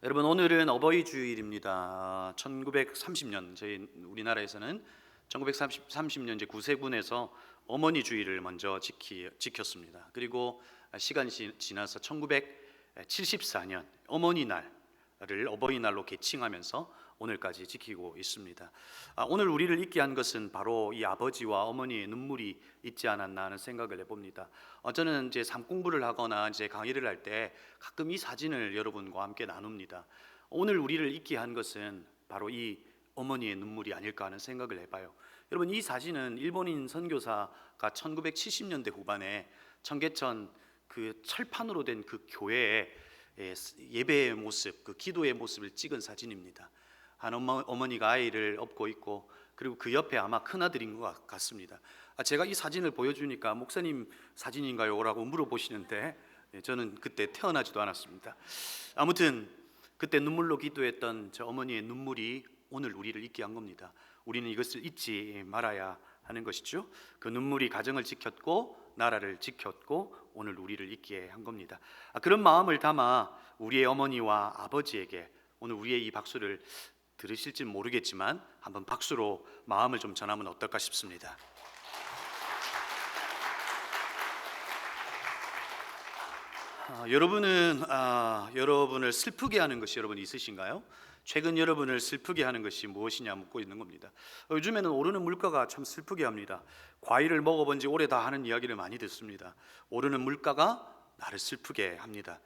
여러분, 오늘은 어버이 주일입니다. 1930년 저희 우리나라에서는 1930년 이제 구세군에서 어머니 주일을 먼저 지켰습니다. 그리고 시간이 지나서 1974년 어머니 날을 어버이날로 개칭하면서 오늘까지 지키고 있습니다. 오늘 우리를 있게 한 것은 바로 이 아버지와 어머니의 눈물이 있지 않았나 하는 생각을 해봅니다. 저는 이제 삶 공부를 하거나 이제 강의를 할 때 가끔 이 사진을 여러분과 함께 나눕니다. 오늘 우리를 있게 한 것은 바로 이 어머니의 눈물이 아닐까 하는 생각을 해봐요. 여러분, 이 사진은 일본인 선교사가 1970년대 후반에 청계천 그 철판으로 된 그 교회의 예배의 모습, 그 기도의 모습을 찍은 사진입니다. 한 어머니가 아이를 업고 있고, 그리고 그 옆에 아마 큰아들인 것 같습니다. 제가 이 사진을 보여주니까 목사님 사진인가요? 라고 물어보시는데 저는 그때 태어나지도 않았습니다. 아무튼 그때 눈물로 기도했던 저 어머니의 눈물이 오늘 우리를 잊게 한 겁니다. 우리는 이것을 잊지 말아야 하는 것이죠. 그 눈물이 가정을 지켰고 나라를 지켰고 오늘 우리를 잊게 한 겁니다. 그런 마음을 담아 우리의 어머니와 아버지에게 오늘 우리의 이 박수를 들으실지 모르겠지만 한번 박수로 마음을 좀 전하면 어떨까 싶습니다. 여러분을 슬프게 하는 것이 여러분 있으신가요? 최근 여러분을 슬프게 하는 것이 무엇이냐 묻고 있는 겁니다. 요즘에는 오르는 물가가 참 슬프게 합니다. 과일을 먹어본 지 오래다 하는 이야기를 많이 듣습니다. 오르는 물가가 나를 슬프게 합니다.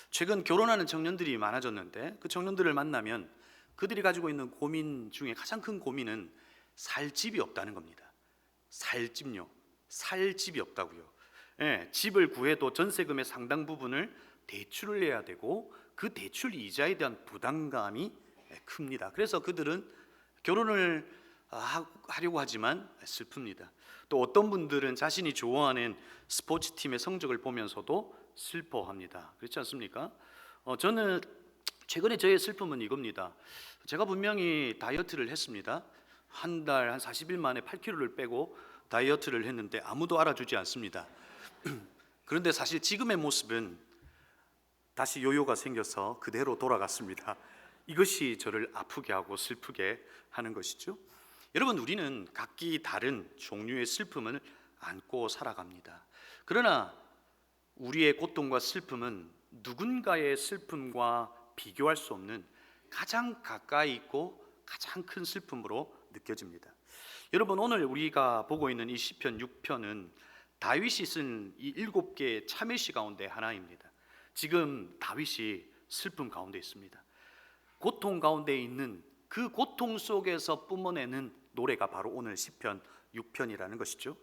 최근 결혼하는 청년들이 많아졌는데 그 청년들을 만나면 그들이 가지고 있는 고민 중에 가장 큰 고민은 살 집이 없다는 겁니다. 살 집이 없다고요. 집을 구해도 전세금의 상당 부분을 대출을 내야 되고 그 대출 이자에 대한 부담감이 큽니다. 그래서 그들은 결혼을 하려고 하지만 슬픕니다. 또 어떤 분들은 자신이 좋아하는 스포츠팀의 성적을 보면서도 슬퍼합니다. 그렇지 않습니까? 저는 최근에 저의 슬픔은 이겁니다. 제가 분명히 다이어트를 했습니다. 한 달 한 40일 만에 8kg를 빼고 다이어트를 했는데 아무도 알아주지 않습니다. 그런데 사실 지금의 모습은 다시 요요가 생겨서 그대로 돌아갔습니다. 이것이 저를 아프게 하고 슬프게 하는 것이죠. 여러분, 우리는 각기 다른 종류의 슬픔을 안고 살아갑니다. 그러나 우리의 고통과 슬픔은 누군가의 슬픔과 비교할 수 없는 가장 가까이 있고 가장 큰 슬픔으로 느껴집니다. 여러분, 오늘 우리가 보고 있는 이 시편 6편은 다윗이 쓴 이 7개의 참회시 가운데 하나입니다. 지금 다윗이 슬픔 가운데 있습니다. 고통 가운데 있는 그 고통 속에서 뿜어내는 노래가 바로 오늘 시편 6편이라는 것이죠.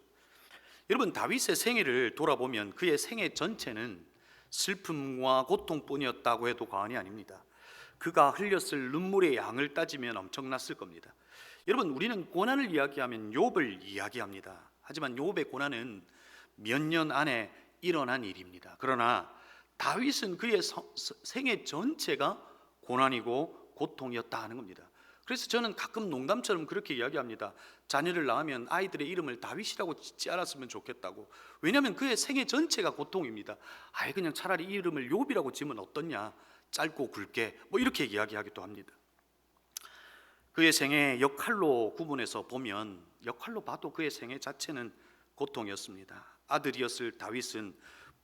여러분, 다윗의 생애를 돌아보면 그의 생애 전체는 슬픔과 고통뿐이었다고 해도 과언이 아닙니다. 그가 흘렸을 눈물의 양을 따지면 엄청났을 겁니다. 여러분, 우리는 고난을 이야기하면 욥을 이야기합니다. 하지만 욥의 고난은 몇 년 안에 일어난 일입니다. 그러나 다윗은 그의 생애 전체가 고난이고 고통이었다 하는 겁니다. 그래서 저는 가끔 농담처럼 그렇게 이야기합니다. 자녀를 낳으면 아이들의 이름을 다윗이라고 짓지 않았으면 좋겠다고. 왜냐하면 그의 생애 전체가 고통입니다. 그냥 차라리 이 이름을 욥이라고 지으면 어떻냐, 짧고 굵게 이렇게 이야기하기도 합니다. 그의 생애 역할로 구분해서 보면, 역할로 봐도 그의 생애 자체는 고통이었습니다. 아들이었을 다윗은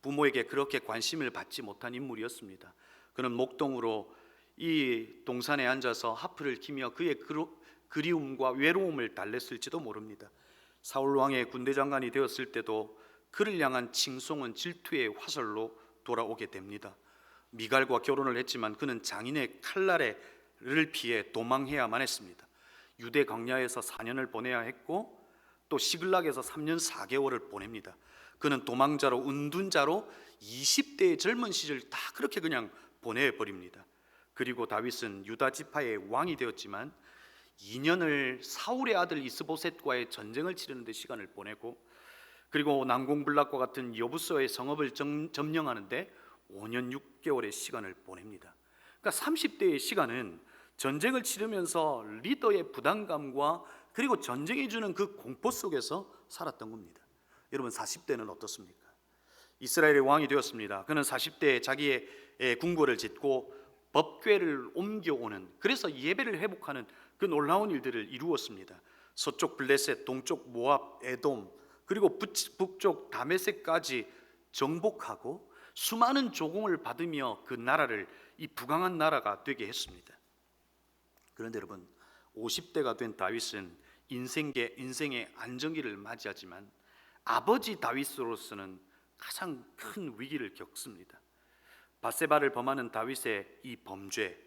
부모에게 그렇게 관심을 받지 못한 인물이었습니다. 그는 목동으로 이 동산에 앉아서 하프를 키며 그의 그리움과 외로움을 달랬을지도 모릅니다. 사울 왕의 군대 장관이 되었을 때도 그를 향한 칭송은 질투의 화살로 돌아오게 됩니다. 미갈과 결혼을 했지만 그는 장인의 칼날을 피해 도망해야만 했습니다. 유대 광야에서 4년을 보내야 했고 또 시글락에서 3년 4개월을 보냅니다. 그는 도망자로 은둔자로 20대의 젊은 시절 다 그렇게 그냥 보내버립니다. 그리고 다윗은 유다 지파의 왕이 되었지만 2년을 사울의 아들 이스보셋과의 전쟁을 치르는 데 시간을 보내고, 그리고 난공불락과 같은 여부서의 성읍을 점령하는데 5년 6개월의 시간을 보냅니다. 그러니까 30대의 시간은 전쟁을 치르면서 리더의 부담감과 그리고 전쟁이 주는 그 공포 속에서 살았던 겁니다. 여러분, 40대는 어떻습니까? 이스라엘의 왕이 되었습니다. 그는 40대에 자기의 궁궐을 짓고 법궤를 옮겨오는, 그래서 예배를 회복하는 그 놀라운 일들을 이루었습니다. 서쪽 블레셋, 동쪽 모압, 에돔, 그리고 북쪽 다메섹까지 정복하고 수많은 조공을 받으며 그 나라를 이 부강한 나라가 되게 했습니다. 그런데 여러분, 50대가 된 다윗은 인생의 안정기를 맞이하지만 아버지 다윗으로서는 가장 큰 위기를 겪습니다. 밧세바를 범하는 다윗의 이 범죄,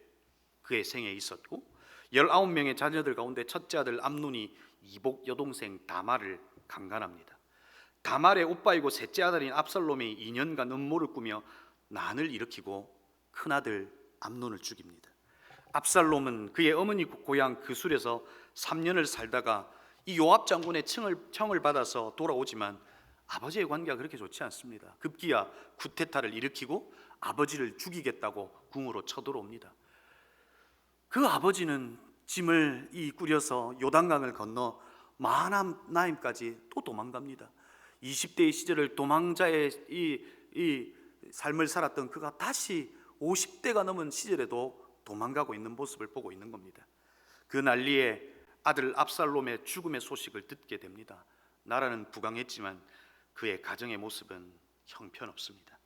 그의 생에 있었고 19명의 자녀들 가운데 첫째 아들 암논이 이복 여동생 다말을 강간합니다. 다말의 오빠이고 셋째 아들인 압살롬이 2년간 음모를 꾸며 난을 일으키고 큰아들 암논을 죽입니다. 압살롬은 그의 어머니 고향 그술에서 3년을 살다가 이 요압 장군의 청을 받아서 돌아오지만 아버지의 관계가 그렇게 좋지 않습니다. 급기야 쿠데타를 일으키고 아버지를 죽이겠다고 궁으로 쳐들어옵니다. 그 아버지는 짐을 꾸려서 요단강을 건너 마하나임까지 또 도망갑니다. 20대의 시절을 도망자의 이 삶을 살았던 그가 다시 50대가 넘은 시절에도 도망가고 있는 모습을 보고 있는 겁니다. 그 난리에 아들 압살롬의 죽음의 소식을 듣게 됩니다. 나라는 부강했지만 그의 가정의 모습은 형편없습니다.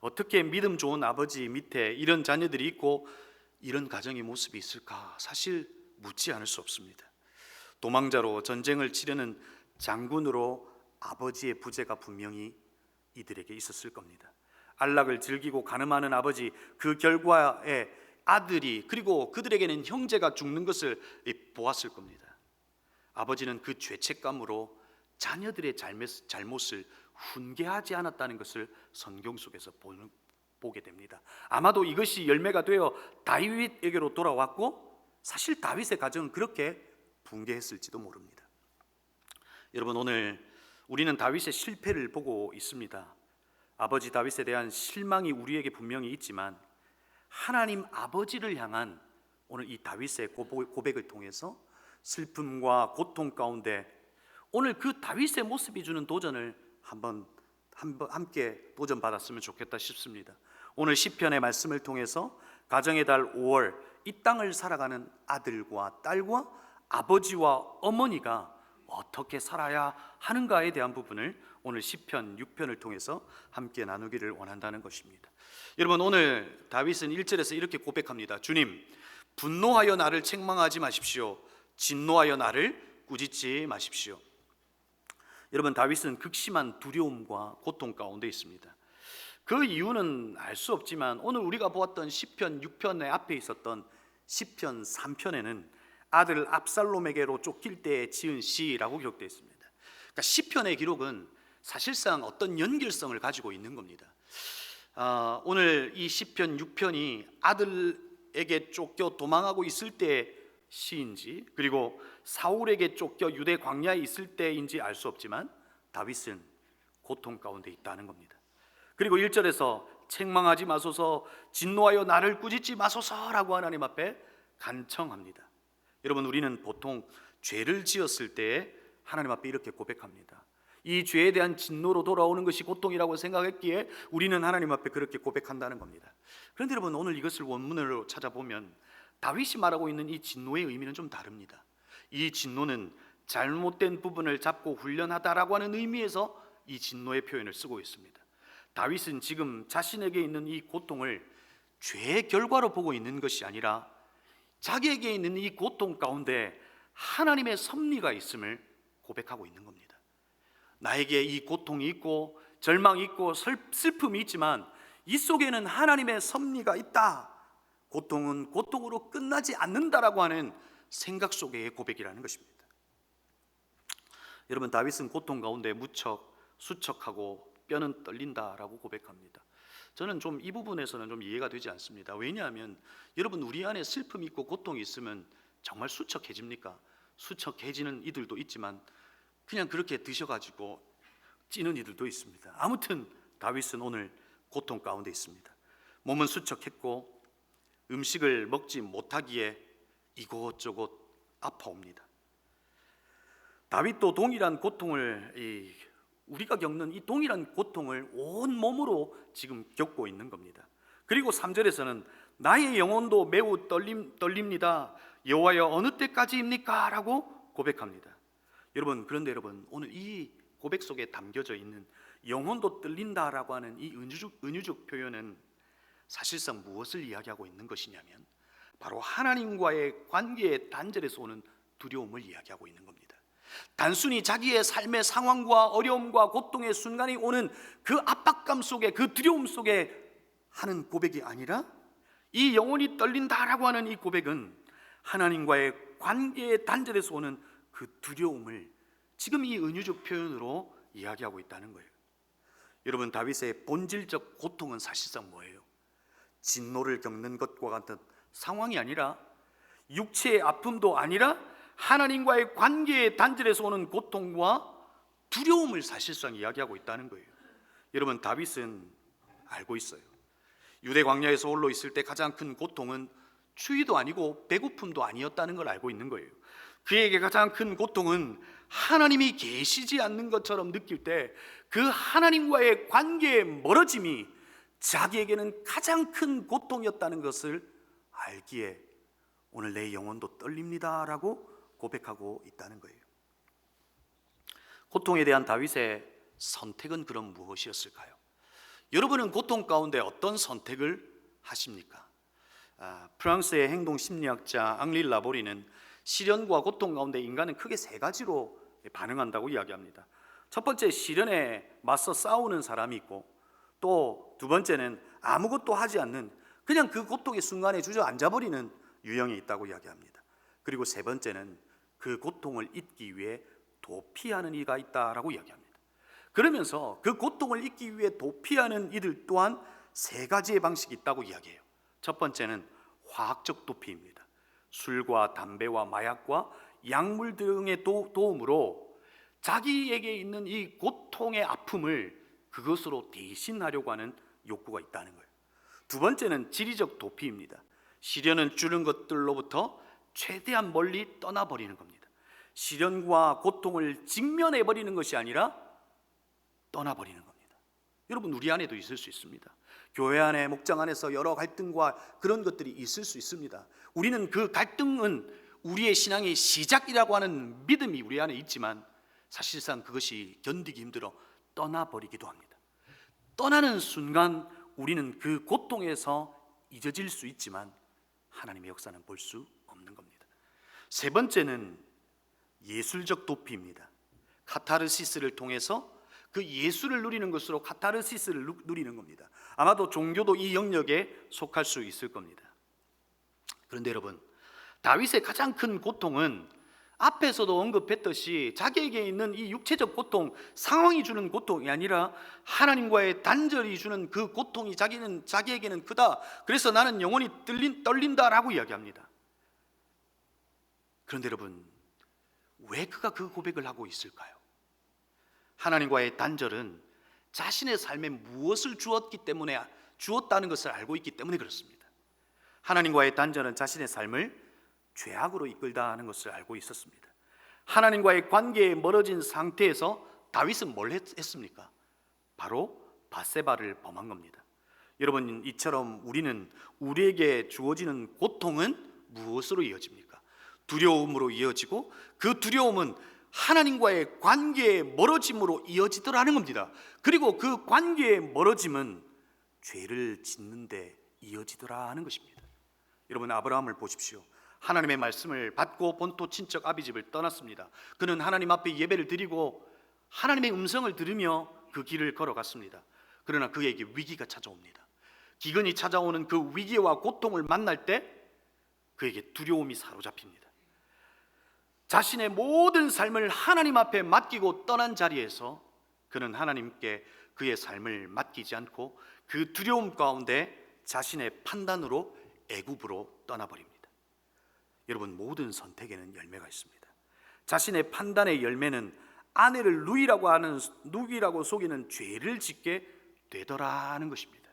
어떻게 믿음 좋은 아버지 밑에 이런 자녀들이 있고 이런 가정의 모습이 있을까? 사실 묻지 않을 수 없습니다. 도망자로 전쟁을 치르는 장군으로 아버지의 부재가 분명히 이들에게 있었을 겁니다. 안락을 즐기고 가늠하는 아버지, 그 결과에 아들이 그리고 그들에게는 형제가 죽는 것을 보았을 겁니다. 아버지는 그 죄책감으로 자녀들의 잘못을 훈계하지 않았다는 것을 성경 속에서 보게 됩니다. 아마도 이것이 열매가 되어 다윗에게로 돌아왔고 사실 다윗의 가정은 그렇게 붕괴했을지도 모릅니다. 여러분, 오늘 우리는 다윗의 실패를 보고 있습니다. 아버지 다윗에 대한 실망이 우리에게 분명히 있지만 하나님 아버지를 향한 오늘 이 다윗의 고백을 통해서 슬픔과 고통 가운데 오늘 그 다윗의 모습이 주는 도전을 한번 함께 도전받았으면 좋겠다 싶습니다. 오늘 시편의 말씀을 통해서 가정의 달 5월 이 땅을 살아가는 아들과 딸과 아버지와 어머니가 어떻게 살아야 하는가에 대한 부분을 오늘 시편 6편을 통해서 함께 나누기를 원한다는 것입니다. 여러분, 오늘 다윗은 1절에서 이렇게 고백합니다. 주님, 분노하여 나를 책망하지 마십시오. 진노하여 나를 꾸짖지 마십시오. 여러분, 다윗은 극심한 두려움과 고통 가운데 있습니다. 그 이유는 알 수 없지만 오늘 우리가 보았던 시편 6편의 앞에 있었던 시편 3편에는 아들 압살롬에게로 쫓길 때 지은 시라고 기록되어 있습니다. 그러니까 시편의 기록은 사실상 어떤 연결성을 가지고 있는 겁니다. 오늘 이 시편 6편이 아들에게 쫓겨 도망하고 있을 때 시인지, 그리고 사울에게 쫓겨 유대 광야에 있을 때인지 알 수 없지만 다윗은 고통 가운데 있다는 겁니다. 그리고 1절에서 책망하지 마소서, 진노하여 나를 꾸짖지 마소서라고 하나님 앞에 간청합니다. 여러분, 우리는 보통 죄를 지었을 때 하나님 앞에 이렇게 고백합니다. 이 죄에 대한 진노로 돌아오는 것이 고통이라고 생각했기에 우리는 하나님 앞에 그렇게 고백한다는 겁니다. 그런데 여러분, 오늘 이것을 원문으로 찾아보면 다윗이 말하고 있는 이 진노의 의미는 좀 다릅니다. 이 진노는 잘못된 부분을 잡고 훈련하다라고 하는 의미에서 이 진노의 표현을 쓰고 있습니다. 다윗은 지금 자신에게 있는 이 고통을 죄의 결과로 보고 있는 것이 아니라 자기에게 있는 이 고통 가운데 하나님의 섭리가 있음을 고백하고 있는 겁니다. 나에게 이 고통이 있고 절망이 있고 슬픔이 있지만 이 속에는 하나님의 섭리가 있다. 고통은 고통으로 끝나지 않는다라고 하는 생각 속의 고백이라는 것입니다. 여러분, 다윗은 고통 가운데 무척 수척하고 뼈는 떨린다라고 고백합니다. 저는 좀 이 부분에서는 좀 이해가 되지 않습니다. 왜냐하면 여러분, 우리 안에 슬픔이 있고 고통이 있으면 정말 수척해집니까? 수척해지는 이들도 있지만 그냥 그렇게 드셔가지고 찌는 이들도 있습니다. 아무튼 다윗은 오늘 고통 가운데 있습니다. 몸은 수척했고 음식을 먹지 못하기에 이곳저곳 아파옵니다. 다윗도 동일한 고통을 우리가 겪는 이 동일한 고통을 온 몸으로 지금 겪고 있는 겁니다. 그리고 3절에서는 나의 영혼도 매우 떨립니다. 여호와여, 어느 때까지입니까? 라고 고백합니다. 여러분, 그런데 여러분, 오늘 이 고백 속에 담겨져 있는 영혼도 떨린다라고 하는 이 은유적 표현은 사실상 무엇을 이야기하고 있는 것이냐면 바로 하나님과의 관계의 단절에서 오는 두려움을 이야기하고 있는 겁니다. 단순히 자기의 삶의 상황과 어려움과 고통의 순간이 오는 그 압박감 속에, 그 두려움 속에 하는 고백이 아니라 이 영혼이 떨린다라고 하는 이 고백은 하나님과의 관계의 단절에서 오는 그 두려움을 지금 이 은유적 표현으로 이야기하고 있다는 거예요. 여러분, 다윗의 본질적 고통은 사실상 뭐예요? 진노를 겪는 것과 같은 상황이 아니라, 육체의 아픔도 아니라 하나님과의 관계의 단절에서 오는 고통과 두려움을 사실상 이야기하고 있다는 거예요. 여러분, 다윗은 알고 있어요. 유대 광야에서 홀로 있을 때 가장 큰 고통은 추위도 아니고 배고픔도 아니었다는 걸 알고 있는 거예요. 그에게 가장 큰 고통은 하나님이 계시지 않는 것처럼 느낄 때 그 하나님과의 관계의 멀어짐이 자기에게는 가장 큰 고통이었다는 것을 알기에 오늘 내 영혼도 떨립니다 라고 고백하고 있다는 거예요. 고통에 대한 다윗의 선택은 그럼 무엇이었을까요? 여러분은 고통 가운데 어떤 선택을 하십니까? 프랑스의 행동 심리학자 앙리 라보리는 시련과 고통 가운데 인간은 크게 세 가지로 반응한다고 이야기합니다. 첫 번째, 시련에 맞서 싸우는 사람이 있고, 또 두 번째는 아무것도 하지 않는, 그냥 그 고통의 순간에 주저앉아버리는 유형이 있다고 이야기합니다. 그리고 세 번째는 그 고통을 잊기 위해 도피하는 이가 있다라고 이야기합니다. 그러면서 그 고통을 잊기 위해 도피하는 이들 또한 세 가지의 방식이 있다고 이야기해요. 첫 번째는 화학적 도피입니다. 술과 담배와 마약과 약물 등의 도움으로 자기에게 있는 이 고통의 아픔을 그것으로 대신하려고 하는 욕구가 있다는 거예요. 두 번째는 지리적 도피입니다. 시련은 주는 것들로부터 최대한 멀리 떠나버리는 겁니다. 시련과 고통을 직면해버리는 것이 아니라 떠나버리는 겁니다. 여러분, 우리 안에도 있을 수 있습니다. 교회 안에, 목장 안에서 여러 갈등과 그런 것들이 있을 수 있습니다. 우리는 그 갈등은 우리의 신앙의 시작이라고 하는 믿음이 우리 안에 있지만 사실상 그것이 견디기 힘들어 떠나버리기도 합니다. 떠나는 순간 우리는 그 고통에서 잊어질 수 있지만 하나님의 역사는 볼 수 없는 겁니다. 세 번째는 예술적 도피입니다. 카타르시스를 통해서 그 예술을 누리는 것으로 카타르시스를 누리는 겁니다. 아마도 종교도 이 영역에 속할 수 있을 겁니다. 그런데 여러분, 다윗의 가장 큰 고통은 앞에서도 언급했듯이 자기에게 있는 이 육체적 고통, 상황이 주는 고통이 아니라 하나님과의 단절이 주는 그 고통이 자기에게는 크다. 그래서 나는 영혼이 떨린다라고 이야기합니다. 그런데 여러분, 왜 그가 그 고백을 하고 있을까요? 하나님과의 단절은 자신의 삶에 무엇을 주었다는 것을 알고 있기 때문에 그렇습니다. 하나님과의 단절은 자신의 삶을 죄악으로 이끌다 하는 것을 알고 있었습니다. 하나님과의 관계에 멀어진 상태에서 다윗은 뭘 했습니까? 바로 밧세바를 범한 겁니다. 여러분, 이처럼 우리에게 주어지는 고통은 무엇으로 이어집니까? 두려움으로 이어지고, 그 두려움은 하나님과의 관계의 멀어짐으로 이어지더라는 겁니다. 그리고 그 관계의 멀어짐은 죄를 짓는 데 이어지더라 하는 것입니다. 여러분, 아브라함을 보십시오. 하나님의 말씀을 받고 본토 친척 아비집을 떠났습니다. 그는 하나님 앞에 예배를 드리고 하나님의 음성을 들으며 그 길을 걸어갔습니다. 그러나 그에게 위기가 찾아옵니다. 기근이 찾아오는 그 위기와 고통을 만날 때 그에게 두려움이 사로잡힙니다. 자신의 모든 삶을 하나님 앞에 맡기고 떠난 자리에서 그는 하나님께 그의 삶을 맡기지 않고 그 두려움 가운데 자신의 판단으로 애굽으로 떠나버립니다. 여러분, 모든 선택에는 열매가 있습니다. 자신의 판단의 열매는 아내를 누이라고 속이는 죄를 짓게 되더라는 것입니다.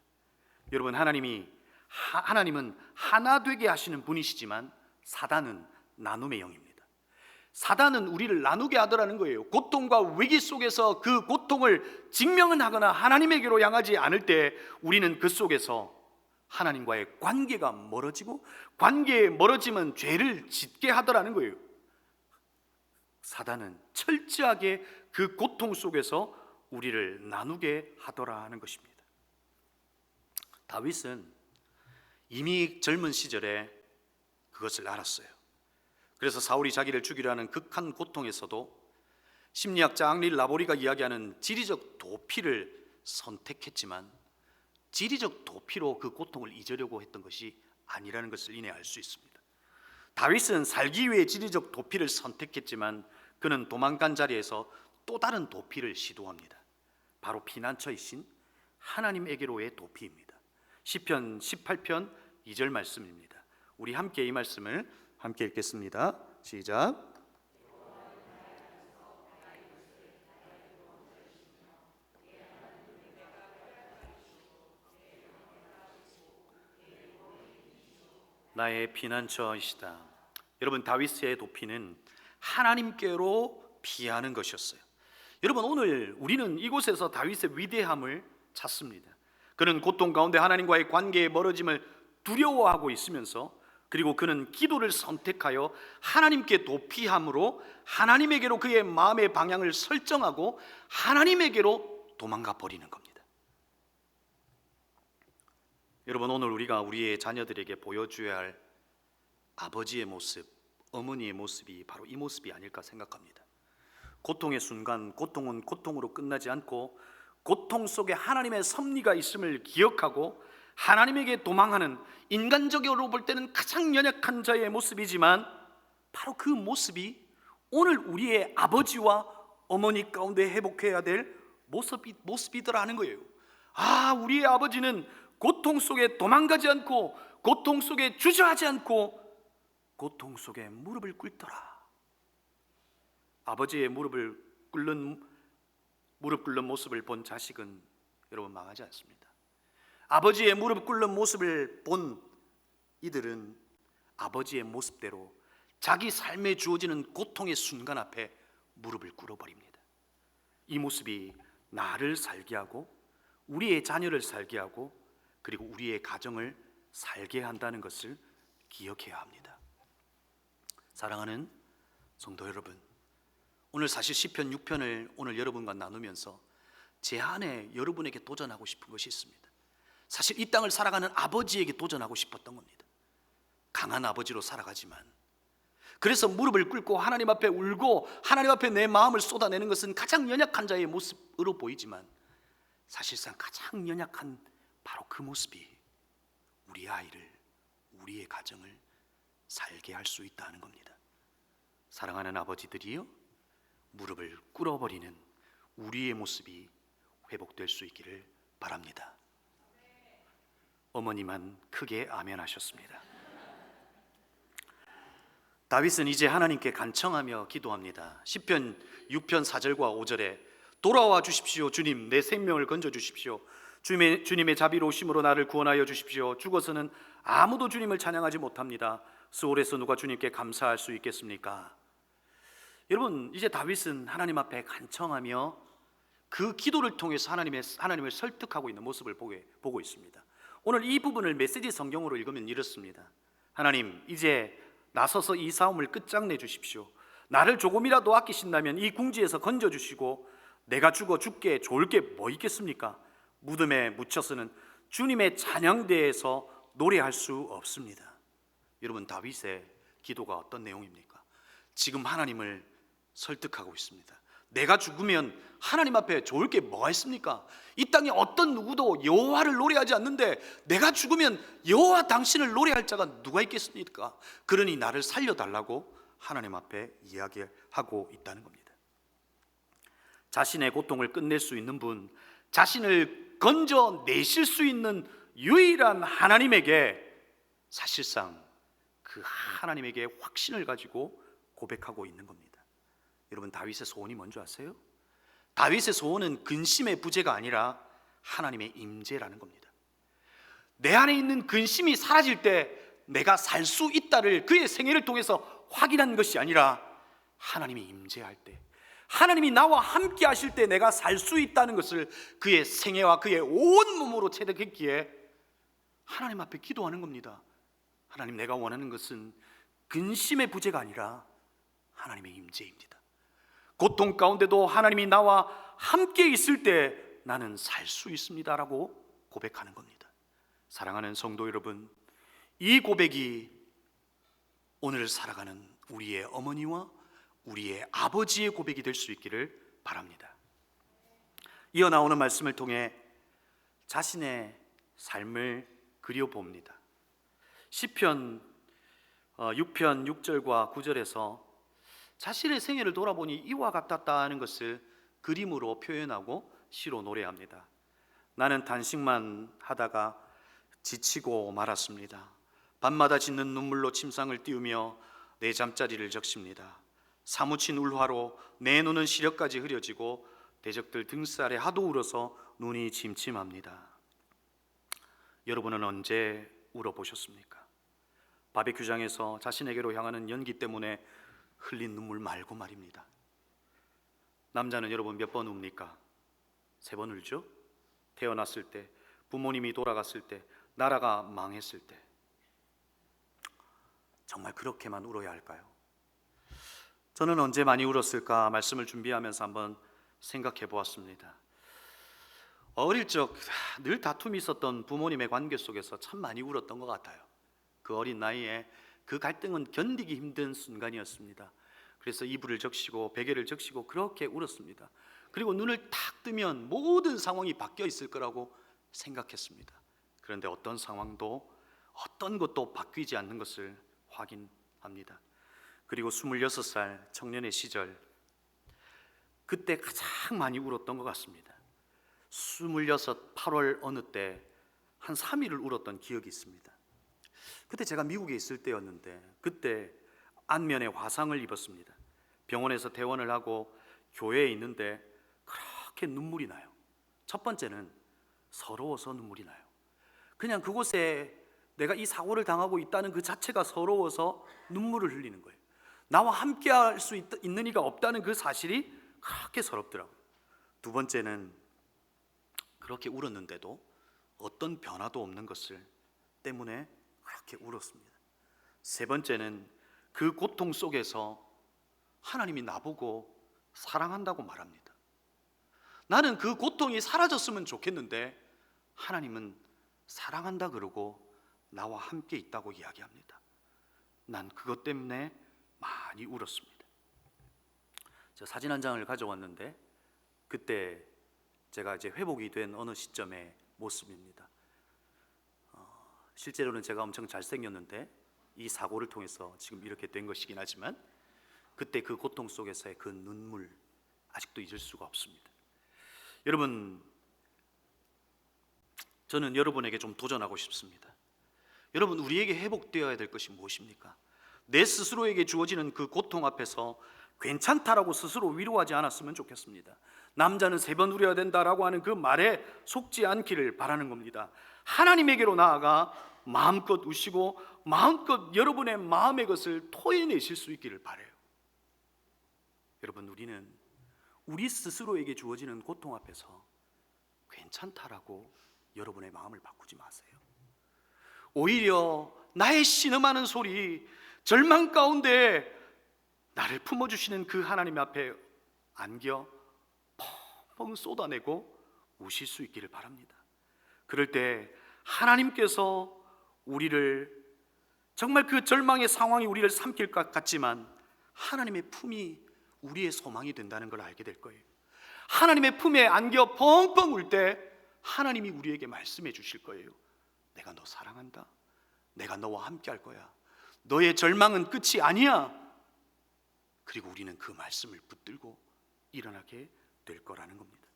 여러분, 하나님은 하나 되게 하시는 분이시지만 사단은 나눔의 영입니다. 사단은 우리를 나누게 하더라는 거예요. 고통과 위기 속에서 그 고통을 직면은 하거나 하나님에게로 향하지 않을 때 우리는 그 속에서 하나님과의 관계가 멀어지고, 관계에 멀어지면 죄를 짓게 하더라는 거예요. 사단은 철저하게 그 고통 속에서 우리를 나누게 하더라 하는 것입니다. 다윗은 이미 젊은 시절에 그것을 알았어요. 그래서 사울이 자기를 죽이려 하는 극한 고통에서도 심리학자 앙리 라보리가 이야기하는 지리적 도피를 선택했지만, 지리적 도피로 그 고통을 잊으려고 했던 것이 아니라는 것을 이내 알 수 있습니다. 다윗은 살기 위해 지리적 도피를 선택했지만 그는 도망간 자리에서 또 다른 도피를 시도합니다. 바로 피난처이신 하나님에게로의 도피입니다. 시편 18편 2절 말씀입니다. 우리 함께 이 말씀을 함께 읽겠습니다. 시작. 나의 피난처이시다. 여러분, 다윗의 도피는 하나님께로 피하는 것이었어요. 여러분, 오늘 우리는 이곳에서 다윗의 위대함을 찾습니다. 그는 고통 가운데 하나님과의 관계에 멀어짐을 두려워하고 있으면서, 그리고 그는 기도를 선택하여 하나님께 도피함으로 하나님에게로 그의 마음의 방향을 설정하고 하나님에게로 도망가 버리는 겁니다. 여러분, 오늘 우리가 우리의 자녀들에게 보여줘야 할 아버지의 모습, 어머니의 모습이 바로 이 모습이 아닐까 생각합니다. 고통의 순간, 고통은 고통으로 끝나지 않고 고통 속에 하나님의 섭리가 있음을 기억하고 하나님에게 도망하는, 인간적으로 볼 때는 가장 연약한 자의 모습이지만 바로 그 모습이 오늘 우리의 아버지와 어머니 가운데 회복해야 될 모습이더라는 거예요. 우리의 아버지는 고통 속에 도망가지 않고, 고통 속에 주저하지 않고 고통 속에 무릎을 꿇더라. 아버지의 무릎 꿇는 모습을 본 자식은 여러분 망하지 않습니다. 아버지의 무릎 꿇는 모습을 본 이들은 아버지의 모습대로 자기 삶에 주어지는 고통의 순간 앞에 무릎을 꿇어버립니다. 이 모습이 나를 살게 하고 우리의 자녀를 살게 하고 그리고 우리의 가정을 살게 한다는 것을 기억해야 합니다. 사랑하는 성도 여러분, 오늘 사실 시편 6편을 오늘 여러분과 나누면서 제 안에 여러분에게 도전하고 싶은 것이 있습니다. 사실 이 땅을 살아가는 아버지에게 도전하고 싶었던 겁니다. 강한 아버지로 살아가지만, 그래서 무릎을 꿇고 하나님 앞에 울고 하나님 앞에 내 마음을 쏟아내는 것은 가장 연약한 자의 모습으로 보이지만 사실상 가장 연약한 바로 그 모습이 우리 아이를, 우리의 가정을 살게 할 수 있다는 겁니다. 사랑하는 아버지들이요, 무릎을 꿇어버리는 우리의 모습이 회복될 수 있기를 바랍니다. 어머니만 크게 아멘 하셨습니다. 다윗은 이제 하나님께 간청하며 기도합니다. 시편 6편 4절과 5절에 돌아와 주십시오. 주님, 내 생명을 건져 주십시오. 주님의 자비로우심으로 나를 구원하여 주십시오. 죽어서는 아무도 주님을 찬양하지 못합니다. 스올에서 누가 주님께 감사할 수 있겠습니까? 여러분, 이제 다윗은 하나님 앞에 간청하며 그 기도를 통해서 하나님을 설득하고 있는 모습을 보고 있습니다. 오늘 이 부분을 메시지 성경으로 읽으면 이렇습니다. 하나님, 이제 나서서 이 싸움을 끝장내 주십시오. 나를 조금이라도 아끼신다면 이 궁지에서 건져주시고 내가 죽게 좋을 게 뭐 있겠습니까? 무덤에 묻혀서는 주님의 찬양대에서 노래할 수 없습니다. 여러분, 다윗의 기도가 어떤 내용입니까? 지금 하나님을 설득하고 있습니다. 내가 죽으면 하나님 앞에 좋을 게 뭐가 있습니까? 이 땅에 어떤 누구도 여호와를 노래하지 않는데 내가 죽으면 여호와 당신을 노래할 자가 누가 있겠습니까? 그러니 나를 살려달라고 하나님 앞에 이야기하고 있다는 겁니다. 자신의 고통을 끝낼 수 있는 분, 자신을 건져내실 수 있는 유일한 하나님에게 사실상 그 하나님에게 확신을 가지고 고백하고 있는 겁니다. 여러분, 다윗의 소원이 뭔지 아세요? 다윗의 소원은 근심의 부재가 아니라 하나님의 임재라는 겁니다. 내 안에 있는 근심이 사라질 때 내가 살 수 있다를 그의 생애를 통해서 확인한 것이 아니라 하나님이 임재할 때, 하나님이 나와 함께 하실 때 내가 살 수 있다는 것을 그의 생애와 그의 온 몸으로 체득했기에 하나님 앞에 기도하는 겁니다. 하나님, 내가 원하는 것은 근심의 부재가 아니라 하나님의 임재입니다. 고통 가운데도 하나님이 나와 함께 있을 때 나는 살 수 있습니다라고 고백하는 겁니다. 사랑하는 성도 여러분, 이 고백이 오늘 살아가는 우리의 어머니와 우리의 아버지의 고백이 될 수 있기를 바랍니다. 이어 나오는 말씀을 통해 자신의 삶을 그려봅니다. 시편 6편 6절과 9절에서 자신의 생애를 돌아보니 이와 같았다는 것을 그림으로 표현하고 시로 노래합니다. 나는 단식만 하다가 지치고 말았습니다. 밤마다 짓는 눈물로 침상을 띄우며 내 잠자리를 적십니다. 사무친 울화로 내 눈은 시력까지 흐려지고 대적들 등살에 하도 울어서 눈이 침침합니다. 여러분은 언제 울어보셨습니까? 바베큐장에서 자신에게로 향하는 연기 때문에 흘린 눈물 말고 말입니다. 남자는 여러분 몇 번 웁니까? 3번 울죠? 태어났을 때, 부모님이 돌아갔을 때, 나라가 망했을 때. 정말 그렇게만 울어야 할까요? 저는 언제 많이 울었을까 말씀을 준비하면서 한번 생각해 보았습니다. 어릴 적 늘 다툼이 있었던 부모님의 관계 속에서 참 많이 울었던 것 같아요. 그 어린 나이에 그 갈등은 견디기 힘든 순간이었습니다. 그래서 이불을 적시고 베개를 적시고 그렇게 울었습니다. 그리고 눈을 탁 뜨면 모든 상황이 바뀌어 있을 거라고 생각했습니다. 그런데 어떤 상황도 어떤 것도 바뀌지 않는 것을 확인합니다. 그리고 26살 청년의 시절, 그때 가장 많이 울었던 것 같습니다. 26, 8월 어느 때 한 3일을 울었던 기억이 있습니다. 그때 제가 미국에 있을 때였는데 그때 안면에 화상을 입었습니다. 병원에서 퇴원을 하고 교회에 있는데 그렇게 눈물이 나요. 첫 번째는 서러워서 눈물이 나요. 그냥 그곳에 내가 이 사고를 당하고 있다는 그 자체가 서러워서 눈물을 흘리는 거예요. 나와 함께 할 수 있는 이가 없다는 그 사실이 그렇게 서럽더라고요. 두 번째는 그렇게 울었는데도 어떤 변화도 없는 것을 때문에 그렇게 울었습니다. 세 번째는 그 고통 속에서 하나님이 나보고 사랑한다고 말합니다. 나는 그 고통이 사라졌으면 좋겠는데 하나님은 사랑한다 그러고 나와 함께 있다고 이야기합니다. 난 그것 때문에 많이 울었습니다. 저 사진 한 장을 가져왔는데 그때 제가 이제 회복이 된 어느 시점의 모습입니다. 실제로는 제가 엄청 잘생겼는데 이 사고를 통해서 지금 이렇게 된 것이긴 하지만 그때 그 고통 속에서의 그 눈물 아직도 잊을 수가 없습니다. 여러분, 저는 여러분에게 좀 도전하고 싶습니다. 여러분, 우리에게 회복되어야 될 것이 무엇입니까? 내 스스로에게 주어지는 그 고통 앞에서 괜찮다라고 스스로 위로하지 않았으면 좋겠습니다. 남자는 3번 울어야 된다라고 하는 그 말에 속지 않기를 바라는 겁니다. 하나님에게로 나아가 마음껏 우시고 마음껏 여러분의 마음의 것을 토해내실 수 있기를 바라요. 여러분, 우리는 우리 스스로에게 주어지는 고통 앞에서 괜찮다라고 여러분의 마음을 바꾸지 마세요. 오히려 나의 신음하는 소리, 절망 가운데 나를 품어주시는 그 하나님 앞에 안겨 펑펑 쏟아내고 우실 수 있기를 바랍니다. 그럴 때 하나님께서 우리를 정말 그 절망의 상황이 우리를 삼킬 것 같지만 하나님의 품이 우리의 소망이 된다는 걸 알게 될 거예요. 하나님의 품에 안겨 펑펑 울 때 하나님이 우리에게 말씀해 주실 거예요. 내가 너 사랑한다. 내가 너와 함께 할 거야. 너의 절망은 끝이 아니야. 그리고 우리는 그 말씀을 붙들고 일어나게 될 거라는 겁니다.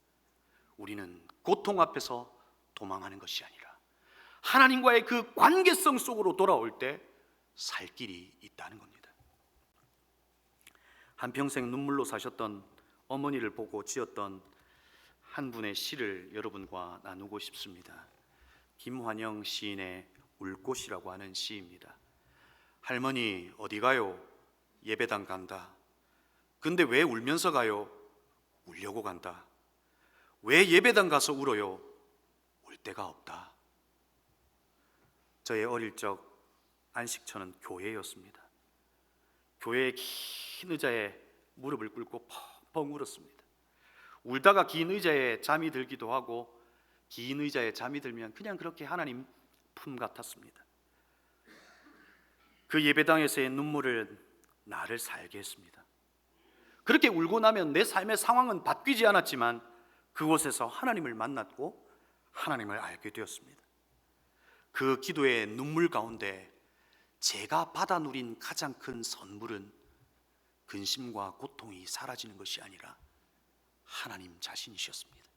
우리는 고통 앞에서 도망하는 것이 아니라 하나님과의 그 관계성 속으로 돌아올 때 살 길이 있다는 겁니다. 한평생 눈물로 사셨던 어머니를 보고 지었던 한 분의 시를 여러분과 나누고 싶습니다. 김환영 시인의 울꽃이라고 하는 시입니다. 할머니 어디 가요? 예배당 간다. 근데 왜 울면서 가요? 울려고 간다. 왜 예배당 가서 울어요? 울 데가 없다. 저의 어릴 적 안식처는 교회였습니다. 교회의 긴 의자에 무릎을 꿇고 펑펑 울었습니다. 울다가 긴 의자에 잠이 들기도 하고, 긴 의자에 잠이 들면 그냥 그렇게 하나님 품 같았습니다. 그 예배당에서의 눈물은 나를 살게 했습니다. 그렇게 울고 나면 내 삶의 상황은 바뀌지 않았지만 그곳에서 하나님을 만났고 하나님을 알게 되었습니다. 그 기도의 눈물 가운데 제가 받아 누린 가장 큰 선물은 근심과 고통이 사라지는 것이 아니라 하나님 자신이셨습니다.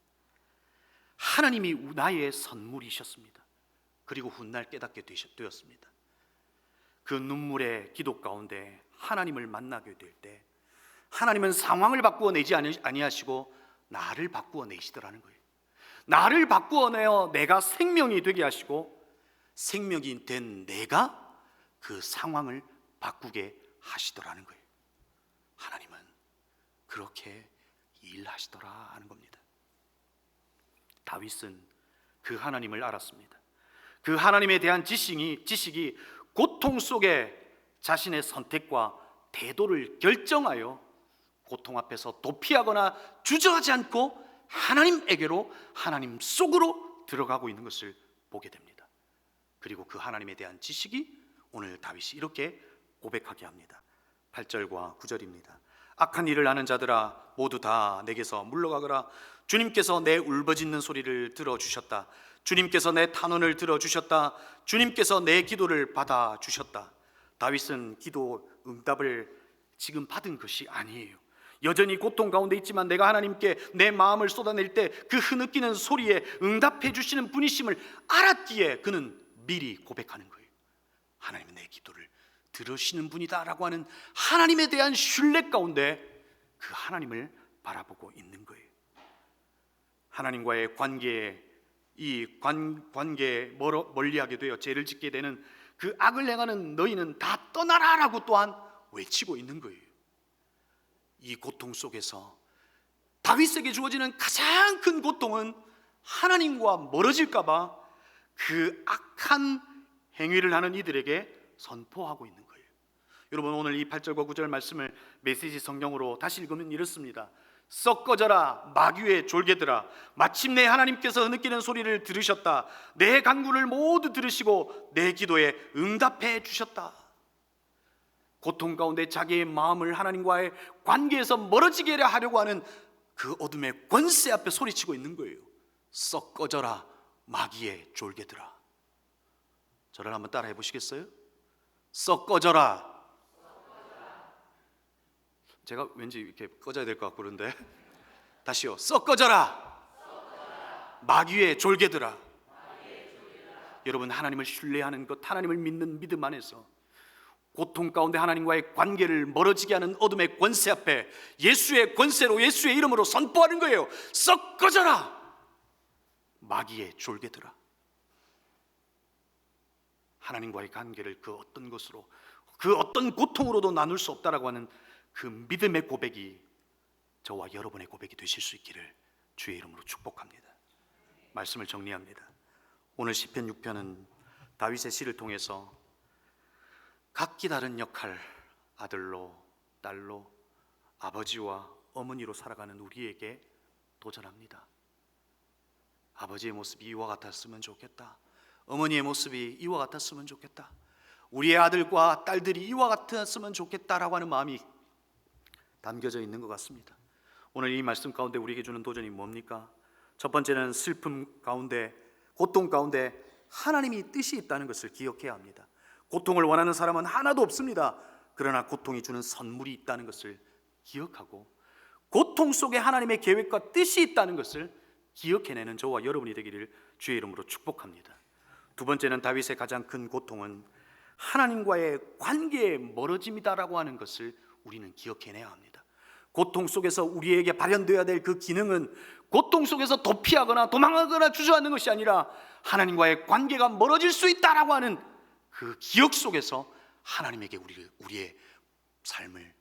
하나님이 나의 선물이셨습니다. 그리고 훗날 깨닫게 되었습니다. 그 눈물의 기도 가운데 하나님을 만나게 될 때 하나님은 상황을 바꾸어 내지 아니하시고 나를 바꾸어 내시더라는 거예요. 나를 바꾸어 내어 내가 생명이 되게 하시고, 생명이 된 내가 그 상황을 바꾸게 하시더라는 거예요. 하나님은 그렇게 일하시더라 하는 겁니다. 다윗은 그 하나님을 알았습니다. 그 하나님에 대한 지식이 고통 속에 자신의 선택과 태도를 결정하여 고통 앞에서 도피하거나 주저하지 않고 하나님에게로, 하나님 속으로 들어가고 있는 것을 보게 됩니다. 그리고 그 하나님에 대한 지식이 오늘 다윗이 이렇게 고백하게 합니다. 8절과 9절입니다. 악한 일을 하는 자들아 모두 다 내게서 물러가거라. 주님께서 내 울부짖는 소리를 들어주셨다. 주님께서 내 탄원을 들어주셨다. 주님께서 내 기도를 받아주셨다. 다윗은 기도 응답을 지금 받은 것이 아니에요. 여전히 고통 가운데 있지만 내가 하나님께 내 마음을 쏟아낼 때 그 흐느끼는 소리에 응답해 주시는 분이심을 알았기에 그는 미리 고백하는 거예요. 하나님은 내 기도를 들으시는 분이다라고 하는 하나님에 대한 신뢰 가운데 그 하나님을 바라보고 있는 거예요. 하나님과의 관계에 멀리하게 되어 죄를 짓게 되는 그 악을 행하는 너희는 다 떠나라라고 또한 외치고 있는 거예요. 이 고통 속에서 다윗에게 주어지는 가장 큰 고통은 하나님과 멀어질까 봐 그 악한 행위를 하는 이들에게 선포하고 있는 거예요. 여러분, 오늘 이 8절과 9절 말씀을 메시지 성경으로 다시 읽으면 이렇습니다. 썩 꺼져라 마귀의 졸개들아, 마침내 하나님께서 느끼는 소리를 들으셨다. 내 간구를 모두 들으시고 내 기도에 응답해 주셨다. 고통 가운데 자기의 마음을 하나님과의 관계에서 멀어지게 하려고 하는 그 어둠의 권세 앞에 소리치고 있는 거예요. 썩 꺼져라 마귀의 졸개들아. 저를 한번 따라해 보시겠어요? 썩 꺼져라. 제가 왠지 이렇게 꺼져야 될 것 같고 그런데 다시요. 썩 꺼져라 마귀의 졸개들아. 여러분, 하나님을 신뢰하는 것, 하나님을 믿는 믿음 안에서 고통 가운데 하나님과의 관계를 멀어지게 하는 어둠의 권세 앞에 예수의 권세로, 예수의 이름으로 선포하는 거예요. 썩 꺼져라 마귀의 졸개들아. 하나님과의 관계를 그 어떤 것으로, 그 어떤 고통으로도 나눌 수 없다라고 하는 그 믿음의 고백이 저와 여러분의 고백이 되실 수 있기를 주의 이름으로 축복합니다. 말씀을 정리합니다. 오늘 시편 6편은 다윗의 시를 통해서 각기 다른 역할, 아들로, 딸로, 아버지와 어머니로 살아가는 우리에게 도전합니다. 아버지의 모습이 이와 같았으면 좋겠다. 어머니의 모습이 이와 같았으면 좋겠다. 우리의 아들과 딸들이 이와 같았으면 좋겠다라고 하는 마음이 담겨져 있는 것 같습니다. 오늘 이 말씀 가운데 우리에게 주는 도전이 뭡니까? 첫 번째는 슬픔 가운데, 고통 가운데 하나님이 뜻이 있다는 것을 기억해야 합니다. 고통을 원하는 사람은 하나도 없습니다. 그러나 고통이 주는 선물이 있다는 것을 기억하고 고통 속에 하나님의 계획과 뜻이 있다는 것을 기억해내는 저와 여러분이 되기를 주의 이름으로 축복합니다. 두 번째는 다윗의 가장 큰 고통은 하나님과의 관계의 멀어짐이다라고 하는 것을 우리는 기억해내야 합니다. 고통 속에서 우리에게 발현되어야 될 그 기능은 고통 속에서 도피하거나 도망하거나 주저하는 것이 아니라 하나님과의 관계가 멀어질 수 있다라고 하는 그 기억 속에서 하나님에게 우리의 삶을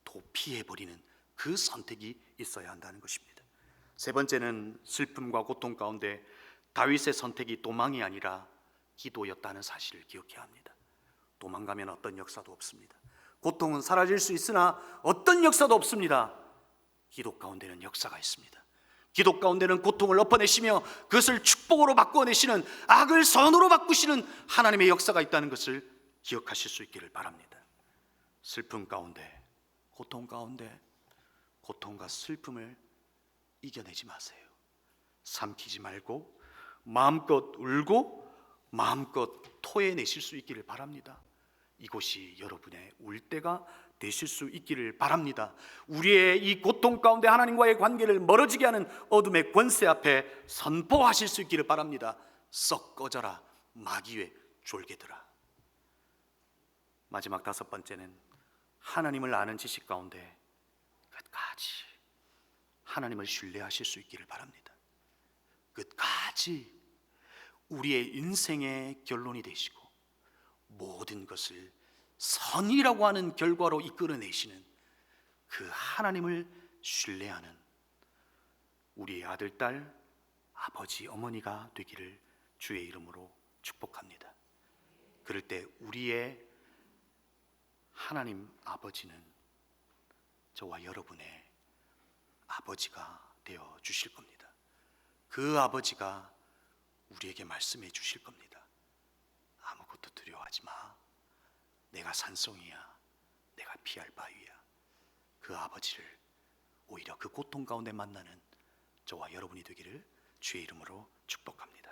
도피해버리는 그 선택이 있어야 한다는 것입니다. 세 번째는 슬픔과 고통 가운데 다윗의 선택이 도망이 아니라 기도였다는 사실을 기억해야 합니다. 도망가면 어떤 역사도 없습니다. 고통은 사라질 수 있으나 어떤 역사도 없습니다. 기도 가운데는 역사가 있습니다. 기도 가운데는 고통을 엎어내시며 그것을 축복으로 바꿔내시는, 악을 선으로 바꾸시는 하나님의 역사가 있다는 것을 기억하실 수 있기를 바랍니다. 슬픔 가운데, 고통 가운데 고통과 슬픔을 이겨내지 마세요. 삼키지 말고 마음껏 울고 마음껏 토해내실 수 있기를 바랍니다. 이곳이 여러분의 울 때가 되실 수 있기를 바랍니다. 우리의 이 고통 가운데 하나님과의 관계를 멀어지게 하는 어둠의 권세 앞에 선포하실 수 있기를 바랍니다. 썩 꺼져라 마귀의 졸개들아. 마지막 다섯 번째는 하나님을 아는 지식 가운데 끝까지 하나님을 신뢰하실 수 있기를 바랍니다. 끝까지 우리의 인생의 결론이 되시고 모든 것을 선이라고 하는 결과로 이끌어내시는 그 하나님을 신뢰하는 우리의 아들, 딸, 아버지, 어머니가 되기를 주의 이름으로 축복합니다. 그럴 때 우리의 하나님 아버지는 저와 여러분의 아버지가 되어 주실 겁니다. 그 아버지가 우리에게 말씀해 주실 겁니다. 아무것도 두려워하지 마. 내가 산성이야. 내가 피할 바위야. 그 아버지를 오히려 그 고통 가운데 만나는 저와 여러분이 되기를 주의 이름으로 축복합니다.